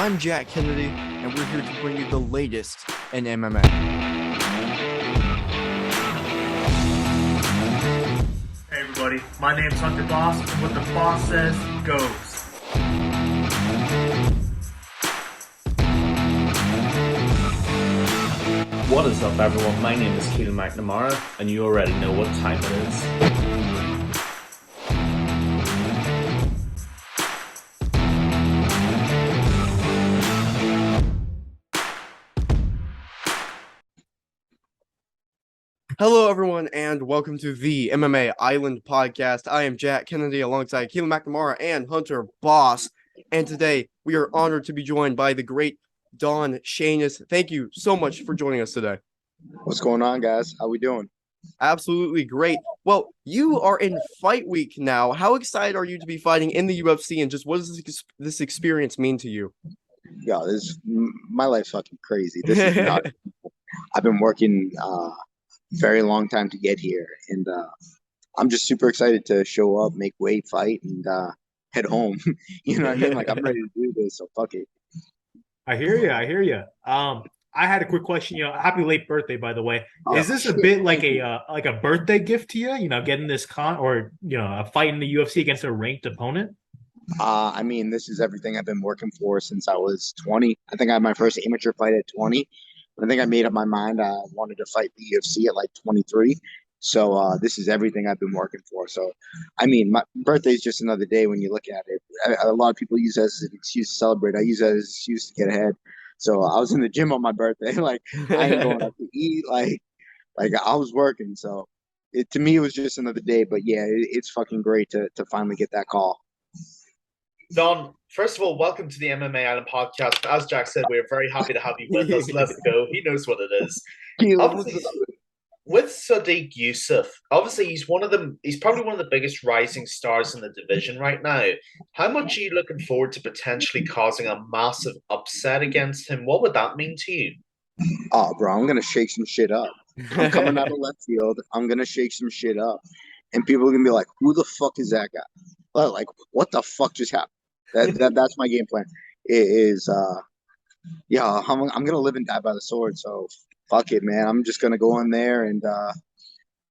I'm Jack Kennedy, and we're here to bring you the latest in MMA. Hey everybody, my name's Hunter Boss, and what the boss says goes. What is up, everyone? My name is Keelan McNamara, and you already know what time it is. Hello, everyone, and welcome to the MMA Island Podcast. I am Jack Kennedy alongside Keelan McNamara and Hunter Boss, and today we are honored to be joined by the great Don Shainis. Thank you so much for joining us today. What's going on, guys? How we doing? Absolutely great. Well, you are in fight week now. How excited are you to be fighting in the UFC, and just what does this experience mean to you? Yeah, my life's fucking crazy. This is not. I've been working very long time to get here, and I'm just super excited to show up, make weight, fight, and head home. You know what I mean? Like, I'm ready to do this, so fuck it. I hear you. I had a quick question. Happy late birthday, by the way. Is this a shit. bit like a birthday gift to you? Getting this a fight in the UFC against a ranked opponent? I mean, this is everything I've been working for since I was 20. I think I had my first amateur fight at 20. I think I made up my mind I wanted to fight the UFC at like 23. So this is everything I've been working for. So, I mean, my birthday is just another day when you look at it. A lot of people use that as an excuse to celebrate. I use that as an excuse to get ahead. So I was in the gym on my birthday. Like, I ain't going out to eat. Like I was working. So to me, it was just another day. But yeah, it's fucking great to finally get that call. Don, first of all, welcome to the MMA Island Podcast. As Jack said, we're very happy to have you with us. Let's go. He knows what it is. Obviously, with Sadiq Yusuff, obviously he's probably one of the biggest rising stars in the division right now. How much are you looking forward to potentially causing a massive upset against him? What would that mean to you? Oh, bro, I'm gonna shake some shit up. I'm coming out of left field. I'm gonna shake some shit up, and people are gonna be like, "Who the fuck is that guy?" Like, what the fuck just happened? That's my game plan. It is, I'm gonna live and die by the sword. So fuck it, man. I'm just gonna go in there and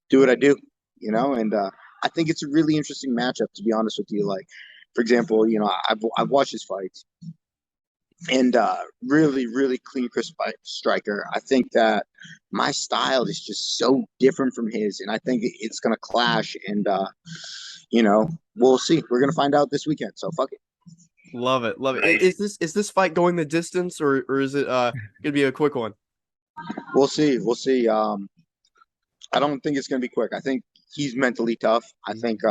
do what I do, And I think it's a really interesting matchup, to be honest with you. Like, for example, I've watched his fights, and really, really clean, crisp striker. I think that my style is just so different from his, and I think it's gonna clash. And we'll see. We're gonna find out this weekend. So fuck it. Love it. Nice. Is this fight going the distance, or is it gonna be a quick one? We'll see. I don't think it's gonna be quick. I think he's mentally tough. I think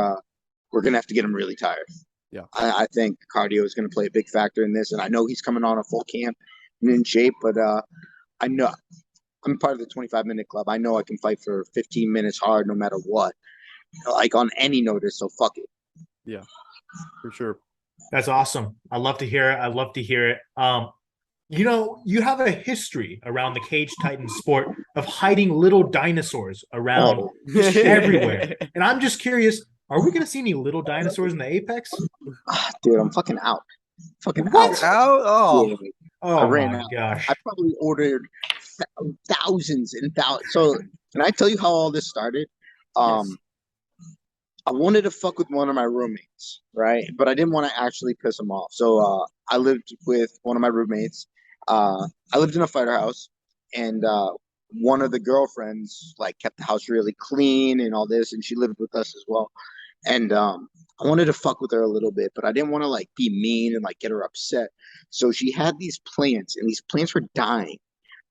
we're gonna have to get him really tired. Yeah. I think cardio is gonna play a big factor in this, and I know he's coming on a full camp and in shape, but I know I'm part of the 25-minute club. I know I can fight for 15 minutes hard no matter what, like on any notice. So fuck it. Yeah, for sure. That's awesome. I love to hear it. You have a history around the Cage Titan sport of hiding little dinosaurs around everywhere. And I'm just curious, are we going to see any little dinosaurs in the Apex? Dude, I'm fucking out. What? Out? Oh. Yeah, Oh I ran my out. gosh. I probably ordered thousands and thousands. So can I tell you how all this started? Yes. I wanted to fuck with one of my roommates, right? But I didn't want to actually piss him off. So I lived with one of my roommates. I lived in a fighter house, and one of the girlfriends like kept the house really clean and all this, and she lived with us as well. And I wanted to fuck with her a little bit, but I didn't want to like be mean and like get her upset. So she had these plants, and these plants were dying,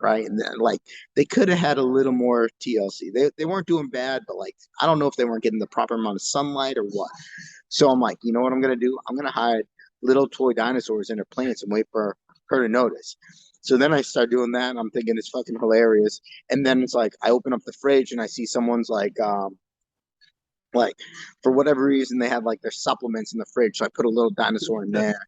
right? And then, like, they could have had a little more TLC. They weren't doing bad, but like I don't know if they weren't getting the proper amount of sunlight or what. So I'm like, you know what I'm gonna do? I'm gonna hide little toy dinosaurs in her plants and wait for her to notice. So then I start doing that, and I'm thinking it's fucking hilarious. And then it's like I open up the fridge and I see someone's like Like, for whatever reason, they had like their supplements in the fridge, so I put a little dinosaur in there.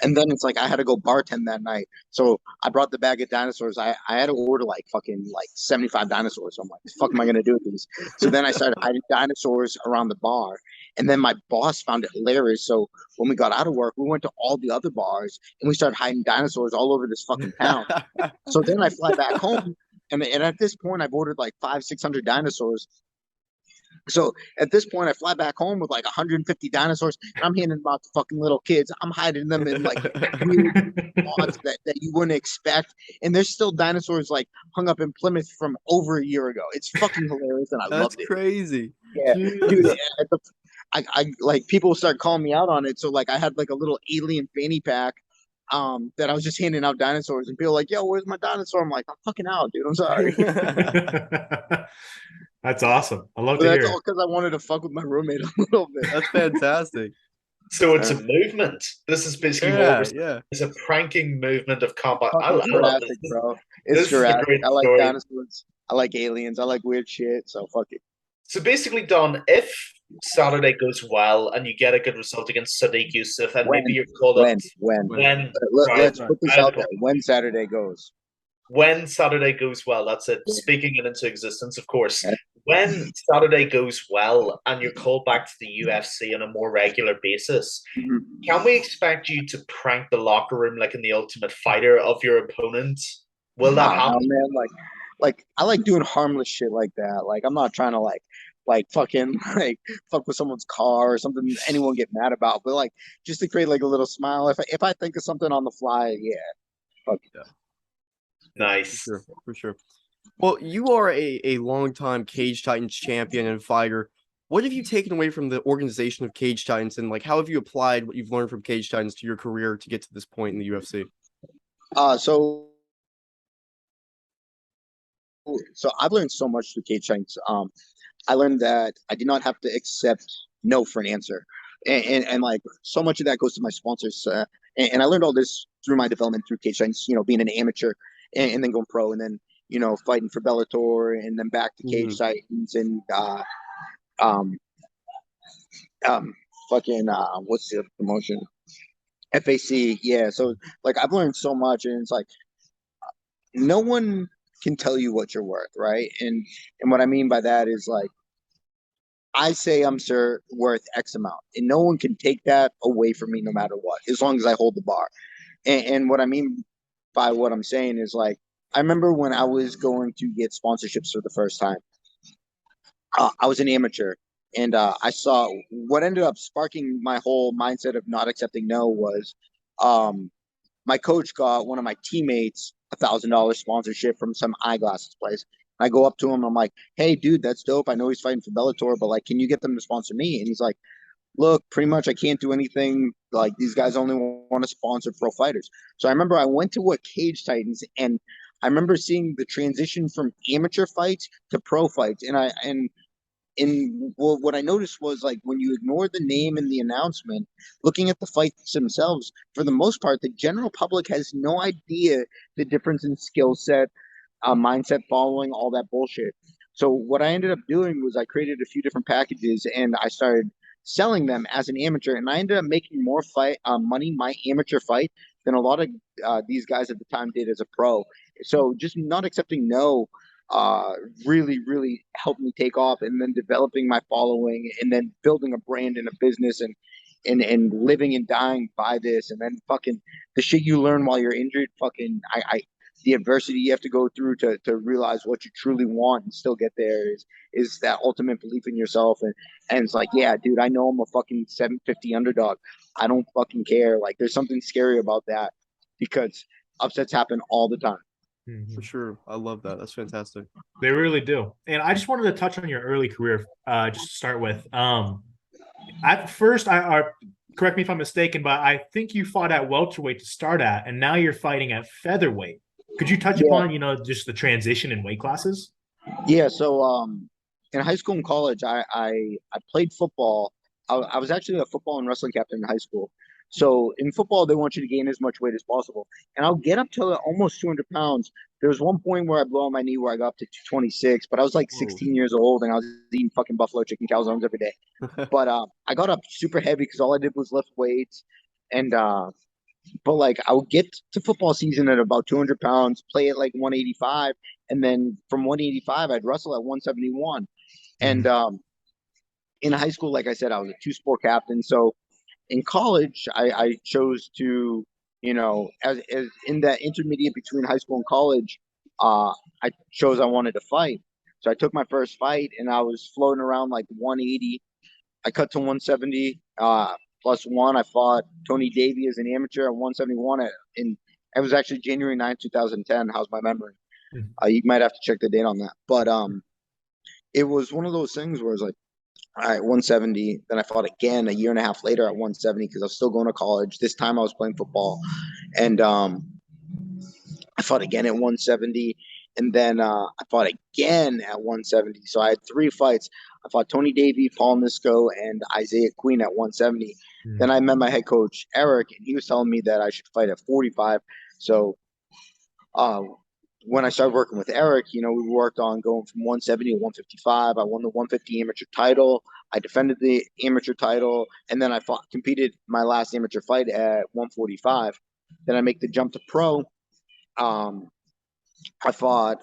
And then it's like I had to go bartend that night. So I brought the bag of dinosaurs. I had to order like fucking like 75 dinosaurs. So I'm like, the fuck am I gonna do with these? So then I started hiding dinosaurs around the bar. And then my boss found it hilarious. So when we got out of work, we went to all the other bars and we started hiding dinosaurs all over this fucking town. So then I fly back home. And at this point, I've ordered like 600 dinosaurs. So at this point, I fly back home with like 150 dinosaurs. And I'm handing them out to fucking little kids. I'm hiding them in like weird spots that you wouldn't expect. And there's still dinosaurs like hung up in Plymouth from over a year ago. It's fucking hilarious, and I That's loved it. crazy. Yeah, dude. I like people start calling me out on it. So like I had like a little alien fanny pack that I was just handing out dinosaurs, and people were like, yo, where's my dinosaur? I'm like, I'm fucking out, dude. I'm sorry. That's awesome. I love But to that's hear all because I wanted to fuck with my roommate a little bit. That's fantastic. So it's a movement. This is basically what Yeah, we're saying. yeah. It's a pranking movement of combat. I Fucking love Jurassic, this. bro. This It's is a Jurassic. great I like story. dinosaurs. I like aliens. I like weird shit. So fuck it. So basically, Don, if Saturday goes well and you get a good result against Sadiq Yusuf, and When? maybe you're called up When? Let's sorry, put this out there. When Saturday goes. when Saturday goes well, that's it. Yeah. Speaking it into existence, of course. Yeah. When Saturday goes well and you're called back to the UFC on a more regular basis, Mhm. can we expect you to prank the locker room like in the Ultimate Fighter of your opponent? Will that Nah, happen? man. Like I like doing harmless shit like that. Like I'm not trying to like fucking like fuck with someone's car or something anyone get mad about. But like just to create like a little smile. If I think of something on the fly, yeah. Fuck it. Nice. For sure. Well, you are a longtime Cage Titans champion and fighter. What have you taken away from the organization of Cage Titans, and like how have you applied what you've learned from Cage Titans to your career to get to this point in the UFC? So I've learned so much through Cage Titans. I learned that I did not have to accept no for an answer. And like so much of that goes to my sponsors. And I learned all this through my development through Cage Titans, being an amateur and then going pro and then, fighting for Bellator and then back to Cage Titans and um fucking what's the promotion? FAC. Yeah. So like I've learned so much and it's like no one can tell you what you're worth, right? And what I mean by that is like I say I'm worth X amount, and no one can take that away from me no matter what, as long as I hold the bar. And what I mean by what I'm saying is like I remember when I was going to get sponsorships for the first time. I was an amateur, and I saw what ended up sparking my whole mindset of not accepting no was my coach got one of my teammates $1,000 sponsorship from some eyeglasses place. I go up to him. I'm like, "Hey, dude, that's dope. I know he's fighting for Bellator, but like, can you get them to sponsor me?" And he's like, "Look, pretty much I can't do anything. Like, these guys only want to sponsor pro fighters." So I remember I went to a Cage Titans, and I remember seeing the transition from amateur fights to pro fights, and well, what I noticed was like when you ignore the name and the announcement, looking at the fights themselves, for the most part, the general public has no idea the difference in skill set, mindset, following all that bullshit. So what I ended up doing was I created a few different packages and I started selling them as an amateur, and I ended up making more fight money my amateur fight than a lot of these guys at the time did as a pro. So just not accepting no uh really really helped me take off, and then developing my following and then building a brand and a business and living and dying by this, and then fucking the shit you learn while you're injured, fucking I the adversity you have to go through to realize what you truly want and still get there is that ultimate belief in yourself, and it's like, yeah, dude, I know I'm a fucking 750 underdog. I don't fucking care. Like there's something scary about that because upsets happen all the time. For sure. I love that. That's fantastic. They really do. And I just wanted to touch on your early career, just to start with. At first, correct me if I'm mistaken, but I think you fought at welterweight to start at, and now you're fighting at featherweight. Could you touch upon, just the transition in weight classes? Yeah, so in high school and college, I played football. I was actually a football and wrestling captain in high school. So in football, they want you to gain as much weight as possible. And I'll get up to almost 200 pounds. There was one point where I blew on my knee where I got up to 226, but I was like 16 years old and I was eating fucking buffalo chicken calzones every day. But I got up super heavy because all I did was lift weights. And but like I would get to football season at about 200 pounds, play at like 185, and then from 185 I'd wrestle at 171. And in high school, like I said, I was a two-sport captain. So in college, I chose to, as in that intermediate between high school and college, I chose I wanted to fight. So I took my first fight and I was floating around like 180. I cut to 170 plus one. I fought Tony Davey as an amateur at 171. It was actually January 9th, 2010. How's my memory? You might have to check the date on that. But it was one of those things where it was like, all right, 170. Then I fought again a year and a half later at 170 because I was still going to college. This time I was playing football. And I fought again at 170. And then I fought again at 170. So I had 3 fights. I fought Tony Davey, Paul Nisco, and Isaiah Queen at 170. Then I met my head coach, Eric, and he was telling me that I should fight at 45. So when I started working with Eric, we worked on going from 170 to 155. I won the 150 amateur title. I defended the amateur title, and then I competed my last amateur fight at 145. Then I make the jump to pro. I fought,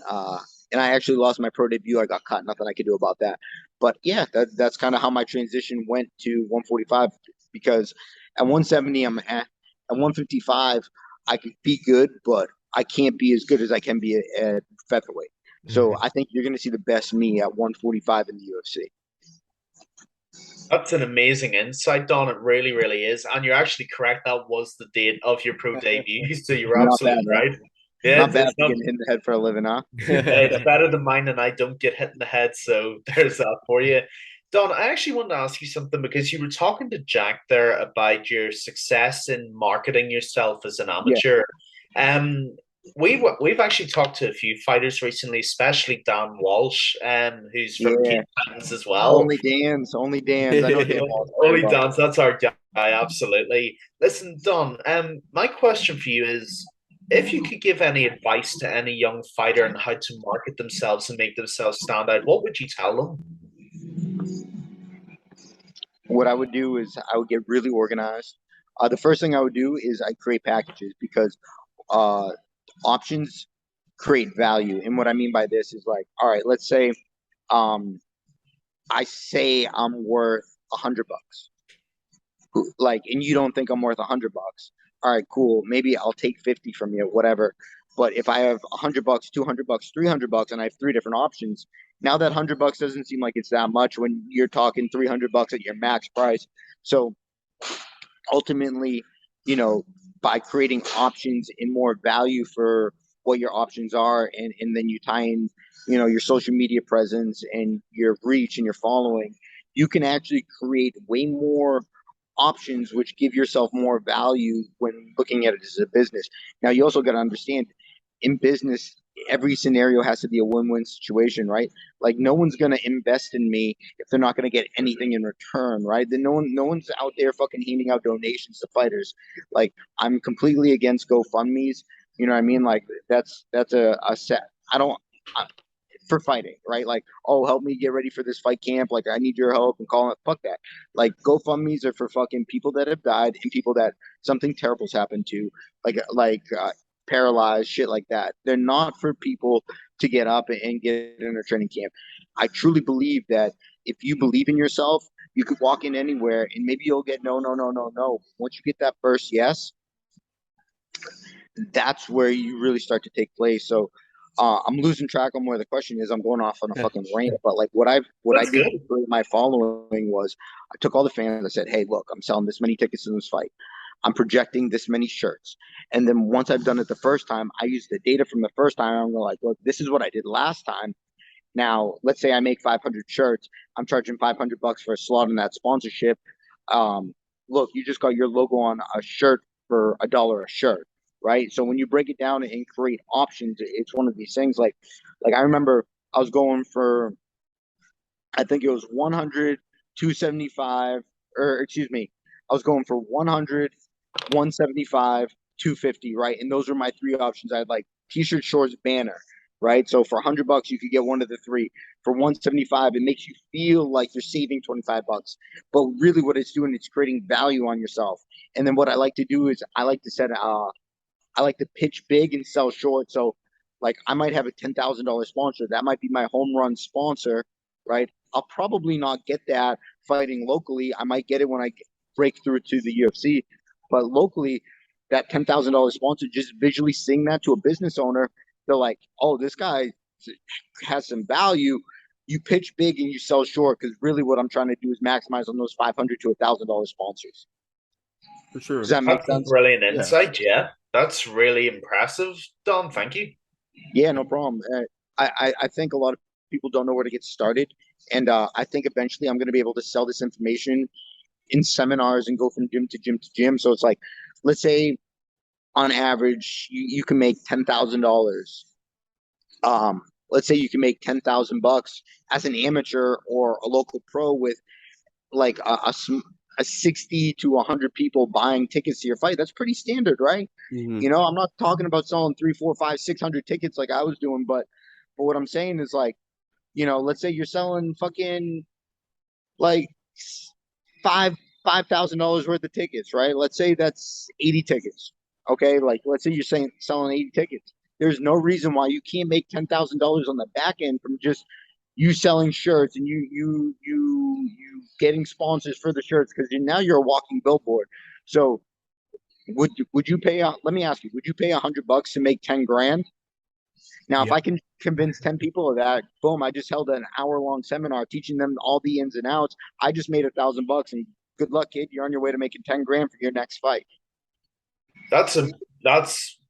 and I actually lost my pro debut. I got cut. Nothing I could do about that. But yeah, that's kind of how my transition went to 145 because at 170, I'm at 155. I could be good, but I can't be as good as I can be at featherweight. So I think you're going to see the best me at 145 in the UFC. That's an amazing insight, Don. It really, really is. And you're actually correct. That was the date of your pro debut. So you're absolutely right. Yeah, not bad for getting hit in the head for a living, huh? Hey, it's better than mine, and I don't get hit in the head. So there's that for you. Don, I actually wanted to ask you something because you were talking to Jack there about your success in marketing yourself as an amateur. Yeah. We've actually talked to a few fighters recently, especially Dan Walsh, who's from King Titans as well. Only Dan's. I know Dan Walsh. Only Dan's. That's our guy. Absolutely. Listen, Don. My question for you is, if you could give any advice to any young fighter on how to market themselves and make themselves stand out, what would you tell them? What I would do is I would get really organized. The first thing I would do is I create packages because options create value. And what I mean by this is like, all right, let's say I say I'm worth $100. Like, and you don't think I'm worth $100. All right, cool. Maybe I'll take 50 from you, whatever. But if I have $100, $200, $300, and I have 3 different options, now that $100 doesn't seem like it's that much when you're talking $300 at your max price. So ultimately, by creating options and more value for what your options are, and then you tie in, your social media presence and your reach and your following, you can actually create way more options which give yourself more value when looking at it as a business. Now, you also got to understand, in business, every scenario has to be a win-win situation, right? Like, no one's going to invest in me if they're not going to get anything in return, right? Then no one's out there fucking handing out donations to fighters. Like, I'm completely against GoFundMe's. You know what I mean? Like, that's a set. For fighting, right? Like, oh, help me get ready for this fight camp. Like, I need your help, and call it. Fuck that. Like, GoFundMe's are for fucking people that have died and people that something terrible's happened to, like paralyzed, shit like that. They're not for people to get up and get in a training camp. I truly believe that if you believe in yourself, you could walk in anywhere and maybe you'll get no. Once you get that first yes, that's where you really start to take place. So I'm losing track on where the question is. I'm going off on a fucking rant, but like what I did to create my following was I took all the fans. I said, hey, look, I'm selling this many tickets to this fight. I'm projecting this many shirts. And then once I've done it the first time, I use the data from the first time. I'm like, look, this is what I did last time. Now, let's say I make 500 shirts. I'm charging $500 for a slot in that sponsorship. Look, you just got your logo on a shirt for $1 a shirt, right? So when you break it down and create options, it's one of these things. Like I remember I was going for, I think it was 100, 275, or excuse me, I was going for 100, 175, 250, right? And those are my three options. I had like t-shirt, shorts, banner, right? So for $100, you could get one of the three. For 175, it makes you feel like you're saving $25. But really what it's doing, it's creating value on yourself. And then what I like to do is I like to pitch big and sell short. So like I might have a $10,000 sponsor. That might be my home run sponsor, right? I'll probably not get that fighting locally. I might get it when I break through to the UFC. But locally, that $10,000 sponsor, just visually seeing that to a business owner, they're like, oh, this guy has some value. You pitch big and you sell short, because really what I'm trying to do is maximize on those $500 to $1,000 sponsors. For sure. Does that make That's sense? brilliant insight. Yeah, that's really impressive, Don. Thank you. Yeah, no problem. I think a lot of people don't know where to get started. And I think eventually I'm going to be able to sell this information in seminars and go from gym to gym to gym. So it's like, let's say on average, you can make $10,000. Let's say you can make $10,000 as an amateur or a local pro with like a 60 to 100 people buying tickets to your fight. That's pretty standard, right? Mhm. You know, I'm not talking about selling 3, 4, 5, 600 tickets like I was doing, but what I'm saying is like, you know, let's say you're selling fucking like $5,000 worth of tickets, right? Let's say that's 80 tickets. Okay, like let's say you're saying selling 80 tickets. There's no reason why you can't make $10,000 on the back end from just you selling shirts and you getting sponsors for the shirts, because now you're a walking billboard. So would you pay? Let me ask you, would you pay $100 to make 10 grand? Now, if Yeah. I can convince 10 people of that, boom, I just held an hour-long seminar teaching them all the ins and outs. I just made $1,000, and good luck, kid. You're on your way to making 10 grand for your next fight. That's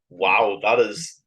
wow. That is.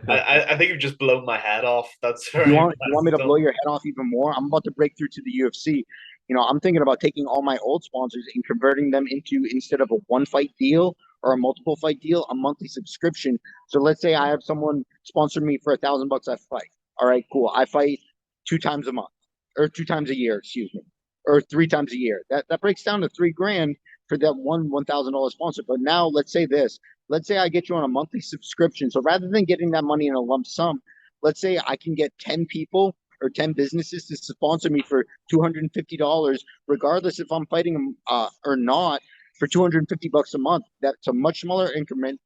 I think you've just blown my head off. That's very. You want me to impressive. blow your head off even more? I'm about to break through to the UFC. You know, I'm thinking about taking all my old sponsors and converting them into, instead of a one fight deal or a multiple fight deal, a monthly subscription. So let's say I have someone sponsor me for $1,000 I fight. All right, cool. I fight 2 times a month, or 2 times a year, excuse me, or 3 times a year. That breaks down to $3,000 for that $1,000 sponsor. But now let's say this. Let's say I get you on a monthly subscription. So rather than getting that money in a lump sum, let's say I can get 10 people or 10 businesses to sponsor me for $250, regardless if I'm fighting them or not, for $250 a month. That's a much smaller increment.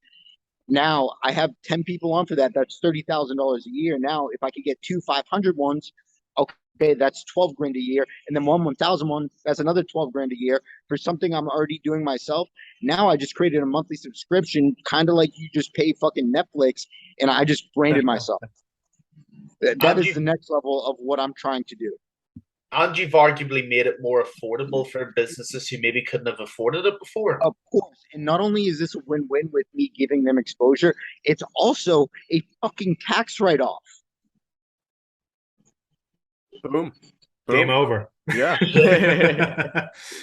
Now I have 10 people on for that. That's $30,000 a year. Now, if I could get two 500 ones, okay, that's 12 grand a year. And then one 1,000 one, that's another 12 grand a year for something I'm already doing myself. Now I just created a monthly subscription, kind of like you just pay fucking Netflix, and I just branded myself. That is the next level of what I'm trying to do. And you've arguably made it more affordable for businesses who maybe couldn't have afforded it before. Of course. And not only is this a win-win with me giving them exposure, it's also a fucking tax write-off. Boom. Game Boom. over. Yeah.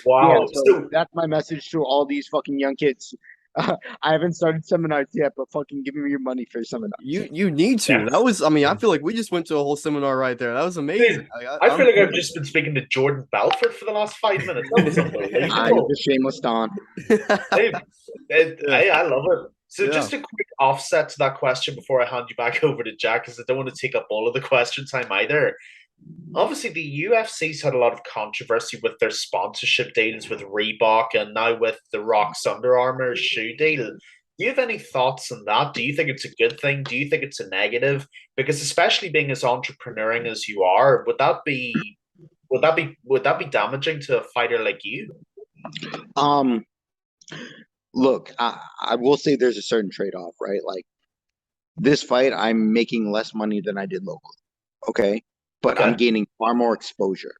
Wow. Yeah, so that's my message to all these fucking young kids. I haven't started seminars yet, but fucking give me your money for seminars. You need to. Yeah. That was, I mean, I Yeah. feel like we just went to a whole seminar right there. That was amazing. I feel like I've just been speaking to Jordan Belfort for the last 5 minutes. That was You're unbelievable. the shameless Don. Hey, I love it. So Yeah. just a quick offset to that question before I hand you back over to Jack, because I don't want to take up all of the question time either. Obviously, the UFC's had a lot of controversy with their sponsorship deals with Reebok and now with the Rock's Under Armour shoe deal. Do you have any thoughts on that? Do you think it's a good thing? Do you think it's a negative? Because especially being as entrepreneuring as you are, would that be damaging to a fighter like you? Look, I will say there's a certain trade-off, right? Like this fight, I'm making less money than I did locally. Okay. But I'm gaining far more exposure.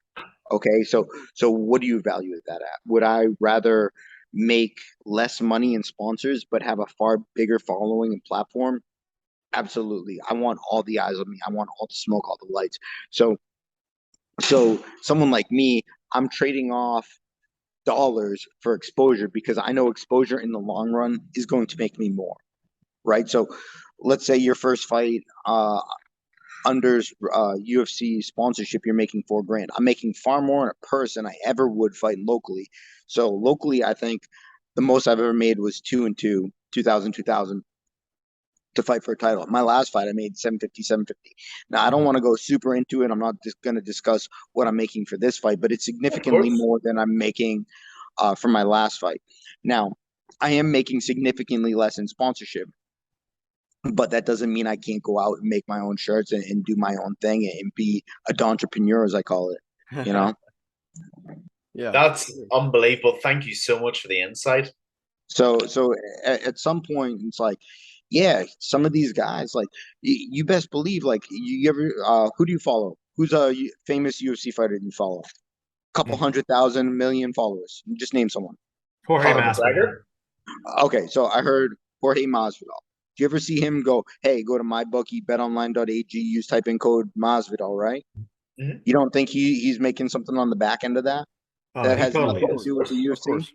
Okay. So what do you value that at? Would I rather make less money in sponsors, but have a far bigger following and platform? Absolutely. I want all the eyes on me. I want all the smoke, all the lights. So someone like me, I'm trading off dollars for exposure because I know exposure in the long run is going to make me more. Right. So let's say your first fight, under UFC sponsorship, you're making $4,000. I'm making far more in a purse than I ever would fighting locally. So locally, I think The most I've ever made was 2-2, 2000 to fight for a title. My last fight, I made 750, 750. Now, I don't want to go super into it. I'm not just going to discuss what I'm making for this fight, but it's significantly more than I'm making for my last fight. Now, I am making significantly less in sponsorship, but that doesn't mean I can't go out and make my own shirts and do my own thing and be a entrepreneur, as I call it, you know? Yeah. That's unbelievable. Thank you so much for the insight. So at some point, it's like, yeah, some of these guys, like, you best believe, like, you ever, who do you follow? Who's a famous UFC fighter you follow? Couple 100,000 million followers. Just name someone. Jorge Conor Masvidal. McGregor? Okay, so I heard Jorge Masvidal. Do you ever see him go, hey, go to mybookie, betonline.ag, use type in code Masvidal, right? Mhm. You don't think he's making something on the back end of that? That He has totally nothing to is. do with the UFC? Of course.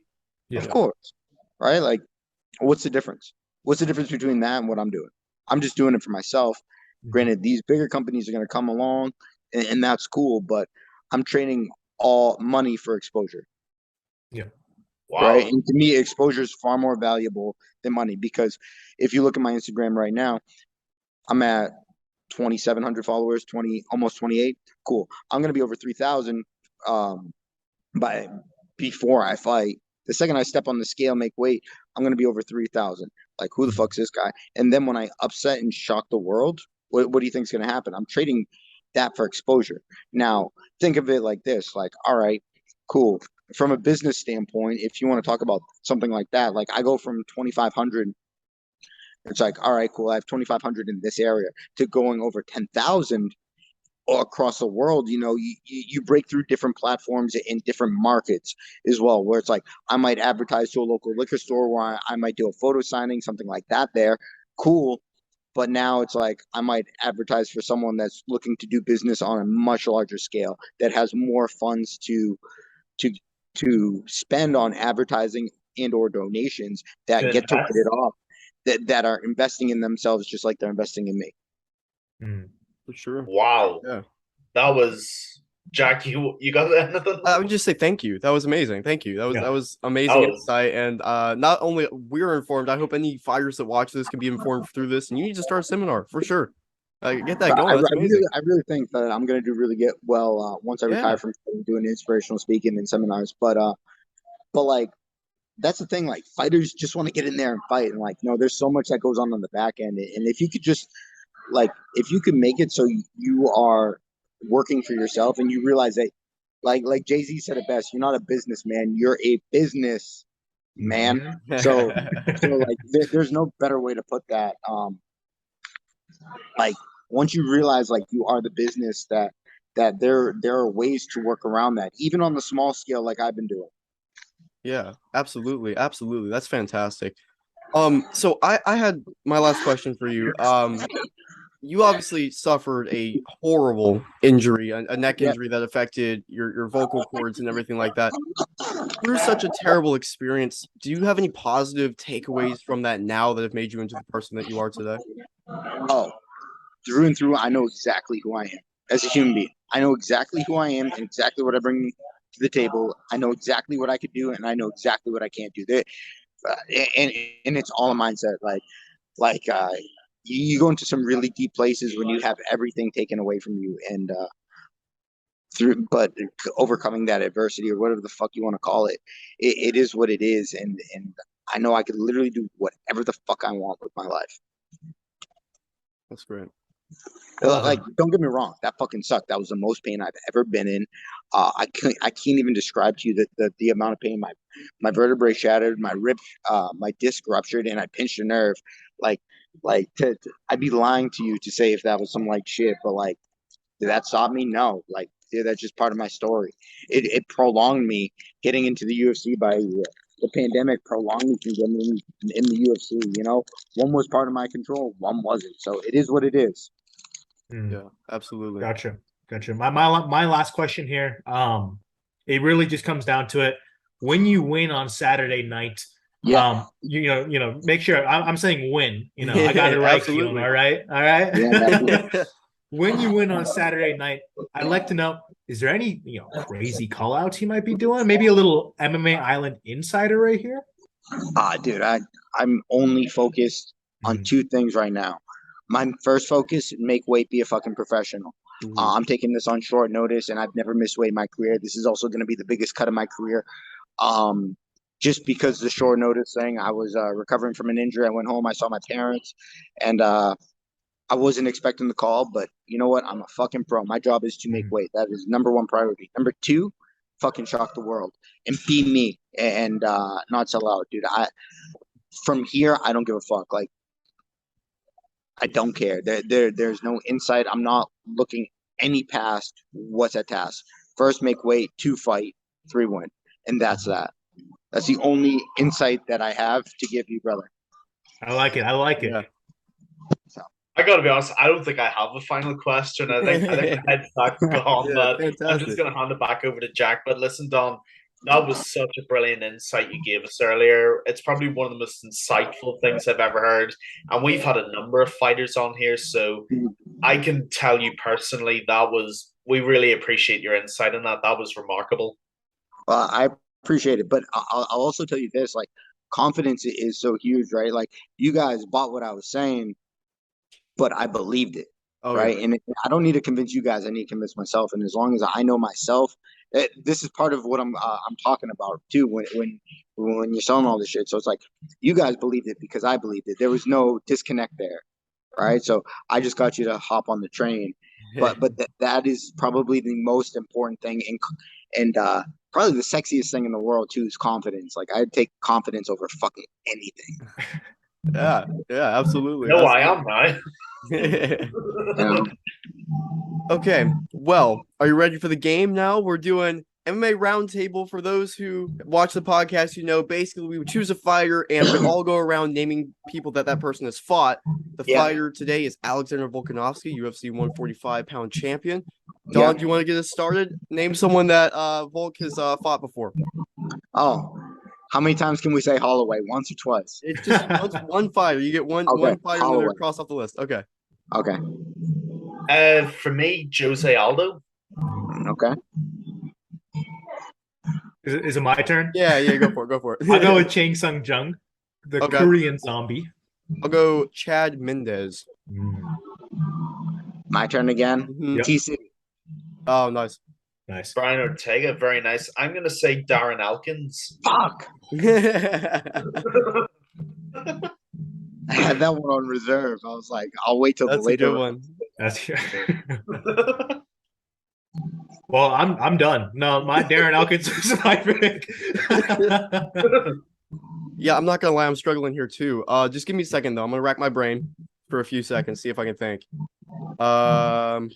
Yeah. Of course. Right? Like, what's the difference? What's the difference between that and what I'm doing? I'm just doing it for myself. Granted, these bigger companies are going to come along, and that's cool, but I'm trading all money for exposure. Wow. Right? And to me, exposure is far more valuable than money, because if you look at my Instagram right now, I'm at 2,700 followers, almost 28. Cool. I'm going to be over 3,000 by before I fight. The second I step on the scale, make weight, I'm going to be over 3,000. Like, who the fuck's this guy? And then when I upset and shock the world, what do you think is going to happen? I'm trading that for exposure. Now, think of it like this. Like, all right, cool. From a business standpoint, if you want to talk about something like that, like, I go from 2,500. It's like, all right, cool. I have 2,500 in this area to going over 10,000 across the world. You know, you break through different platforms in different markets as well, where it's like, I might advertise to a local liquor store, where I might do a photo signing, something like that there. Cool. But now it's like, I might advertise for someone that's looking to do business on a much larger scale, that has more funds to spend on advertising and or donations, that get to write it off, that are investing in themselves just like they're investing in me. For sure. Wow. Yeah. That was Jack. You got anything? I would just say thank you. That was amazing. Thank you. That was amazing insight. And not only we're informed, I hope any fighters that watch this can be informed through this. And you need to start a seminar for sure. Get that going. That's amazing. I really think that I'm going to do really get well once I retire from doing inspirational speaking and seminars. But like, that's the thing. Like, fighters just want to get in there and fight. And like, no, there's so much that goes on the back end. And if you could just, like, if you could make it so you are working for yourself, and you realize that, like Jay-Z said it best, you're not a businessman, you're a business man. So like, there's no better way to put that. Like, once you realize, like, you are the business, that there are ways to work around that, even on the small scale, like I've been doing. Yeah, absolutely. That's fantastic. So I had my last question for you. You obviously suffered a horrible injury, a neck injury that affected your vocal cords and everything like that. Through such a terrible experience, do you have any positive takeaways from that now that have made you into the person that you are today? Oh, through and through, I know exactly who I am as a human being. I know exactly who I am and exactly what I bring to the table. I know exactly what I could do, and I know exactly what I can't do. And it's all a mindset. Like you go into some really deep places when you have everything taken away from you, and but overcoming that adversity, or whatever the fuck you want to call it, it is what it is. And I know I could literally do whatever the fuck I want with my life. That's great. Like, don't get me wrong, that fucking sucked. That was the most pain I've ever been in. I can't even describe to you the amount of pain. My vertebrae shattered, my rib, my disc ruptured, and I pinched a nerve. Like I'd be lying to you to say if that was some like shit, but like, did that stop me? No. Like, yeah, that's just part of my story. It prolonged me getting into the UFC by a year. The pandemic prolonged me from getting in the UFC. You know, one was part of my control, one wasn't. So it is what it is. Yeah, absolutely. Gotcha. My last question here. It really just comes down to it. When you win on Saturday night, you know, make sure I'm saying win. You know, I got it right. Keelan, all right. Yeah, when you win on Saturday night, I'd like to know, is there any crazy call outs you might be doing? Maybe a little MMA Island insider right here? Dude, I'm only focused on two things right now. My first focus, make weight, be a fucking professional. I'm taking this on short notice, and I've never missed weight in my career. This is also going to be the biggest cut of my career. Just because the short notice thing, I was recovering from an injury. I went home, I saw my parents, and I wasn't expecting the call, but you know what? I'm a fucking pro. My job is to make weight. That is number one priority. Number two, fucking shock the world and be me and not sell out, dude. From here, I don't give a fuck. Like, I don't care. There's no insight. I'm not looking any past what's at task. First, make weight. Two, fight. Three, win. And that's that. That's the only insight that I have to give you, brother. I like it. I like it. Yeah. So, I gotta be honest, I don't think I have a final question. I think my head's back on that. Fantastic. I'm just gonna hand it back over to Jack. But listen, Don, that was such a brilliant insight you gave us earlier. It's probably one of the most insightful things I've ever heard. And we've had a number of fighters on here, so I can tell you personally we really appreciate your insight in that. That was remarkable. I appreciate it, but I'll also tell you this: like, confidence is so huge, right? Like, you guys bought what I was saying, but I believed it, right? Yeah. And I don't need to convince you guys; I need to convince myself. And as long as I know myself, this is part of what I'm talking about too. When you're selling all this shit, so it's like you guys believed it because I believed it. There was no disconnect there, right? So I just got you to hop on the train, but that is probably the most important thing, and probably the sexiest thing in the world too is confidence. Like, I'd take confidence over fucking anything. Yeah, absolutely. No, I am now. Okay, well, are you ready for the game now? We're doing MMA Roundtable. For those who watch the podcast, you know, basically we would choose a fighter and we all go around naming people that person has fought. The fighter today is Alexander Volkanovski, UFC 145-pound champion. Don, do you want to get us started? Name someone that Volk has fought before. Oh, how many times can we say Holloway? Once or twice? It's just one fighter. You get one fighter and then they're crossed off the list. Okay. For me, Jose Aldo. Okay. Is it my turn? Yeah, go for it. I'll go with Chang Sung Jung, the Korean zombie. I'll go Chad Mendez. My turn again. Yep. TC. Oh, nice. Brian Ortega, very nice. I'm going to say Darren Elkins. Fuck. I had that one on reserve. I was like, I'll wait till the later one. That's Well, I'm done. No, my Darren Elkins is my pick. Yeah, I'm not gonna lie, I'm struggling here too. Just give me a second though. I'm gonna rack my brain for a few seconds, see if I can think. On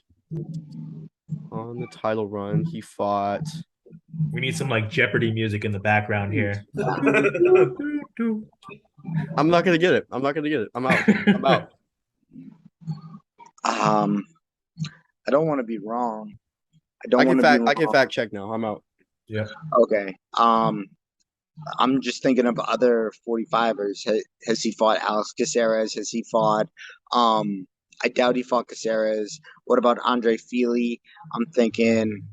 the title run, he fought. We need some like Jeopardy music in the background here. I'm not gonna get it. I'm out. I don't want to be wrong. I can fact check now. I'm out. Yeah. Okay. I'm just thinking of other 45ers. Has he fought Alex Caceres? Has he fought? I doubt he fought Caceres. What about Andre Fili? I'm thinking.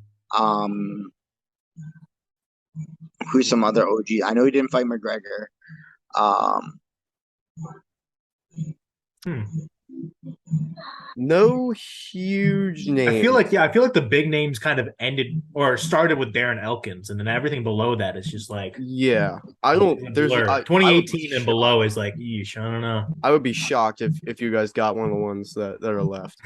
Who's some other OG? I know he didn't fight McGregor. No huge name. I feel like the big names kind of ended or started with Darren Elkins, and then everything below that is just like I don't. There's 2018 and below is like yeesh. I don't know. I would be shocked if you guys got one of the ones that are left.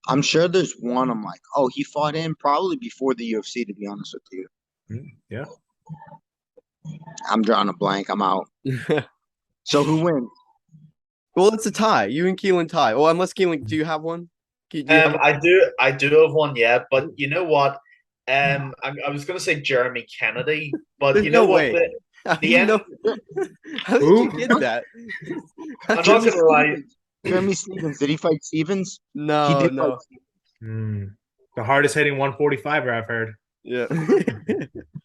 I'm sure there's one. I'm like, oh, he fought in probably before the UFC. To be honest with you. Yeah. I'm drawing a blank. I'm out. So who wins? Well, it's a tie. You and Keelan tie. Well, unless Keelan, do you have one? I do have one, yeah. But you know what? I was going to say Jeremy Kennedy, but There's you know no what? way. How did you get that? I'm not going to lie. Jeremy Stevens. Did he fight Stevens? No, he did. No. The hardest hitting 145er I've heard. Yeah.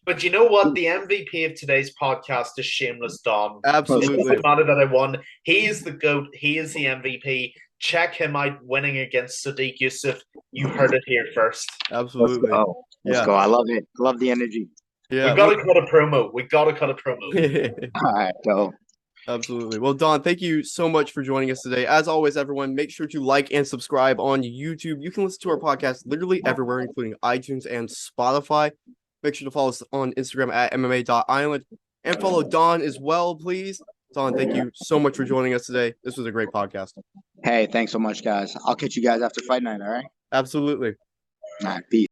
But you know what? The MVP of today's podcast is Shameless Don. Absolutely. It doesn't matter that I won. He is the GOAT. He is the MVP. Check him out winning against Sadiq Yusuf. You heard it here first. Absolutely. Let's go. I love it. Love the energy. Yeah, We gotta cut a promo. We gotta cut a promo. All right, go. absolutely. Well, Don, thank you so much for joining us today. As always, everyone, make sure to like and subscribe on YouTube. You can listen to our podcast literally everywhere, including iTunes and Spotify. Make sure to follow us on Instagram at MMA.island and follow Don as well, please. Don, thank you so much for joining us today. This was a great podcast. Hey, thanks so much, guys. I'll catch you guys after fight night. All right. Absolutely. All right. Peace.